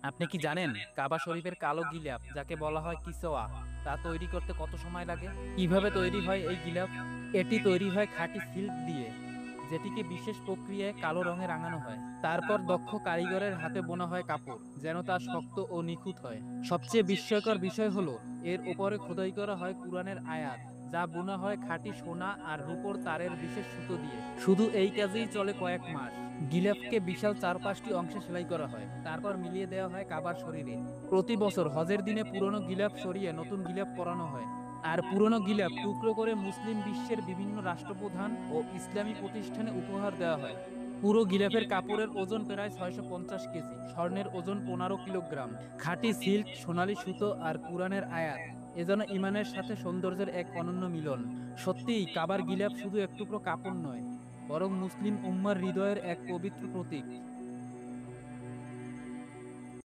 আপনি কি জানেন কাবা শরীফের কালো গিলাফ যাকে বলা হয় কিসওয়া তা তৈরি করতে কত সময় লাগে? কিভাবে তৈরি হয় এই গিলাফ? এটি তৈরি হয় খাঁটি সিল্ক দিয়ে, যেটিকে বিশেষ প্রক্রিয়ায় কালো রঙে রাঙানো হয়। তারপর দক্ষ কারিগরের হাতে বোনা হয় কাপড়, যেন তা শক্ত ও নিখুঁত হয়। সবচেয়ে বিস্ময়কর বিষয় হলো এর উপরে খোদাই করা হয় কুরআনের আয়াত, যা বোনা হয় খাঁটি সোনা আর রূপোর তারের বিশেষ সুতো দিয়ে। শুধু এই কাজেই চলে কয়েক মাস। গিলাফকে বিশাল 4-5টি অংশে সেলাই করা হয়, তারপর মিলিয়ে দেওয়া হয় কাবার শরীরে। প্রতি বছর হজের দিনে পুরনো গিলাফ সরিয়ে নতুন গিলাফ পরানো হয়, আর পুরনো গিলাফ টুকরো করে মুসলিম বিশ্বের বিভিন্ন রাষ্ট্রপ্রধান ও ইসলামী প্রতিষ্ঠানে উপহার দেওয়া হয়। পুরো গিলাফের কাপড়ের ওজন প্রায় 650 কেজি, স্বর্ণের ওজন 15 কিলোগ্রাম। খাঁটি সিল্ক, সোনালী সুতো আর কুরআনের আয়াত, এ যেন ইমানের সাথে সৌন্দর্যের এক অনন্য মিলন। সত্যিই কাবার গিলাফ শুধু এক টুকরো কাপড় নয়, বরং মুসলিম উম্মার হৃদয়ের এক পবিত্র প্রতীক।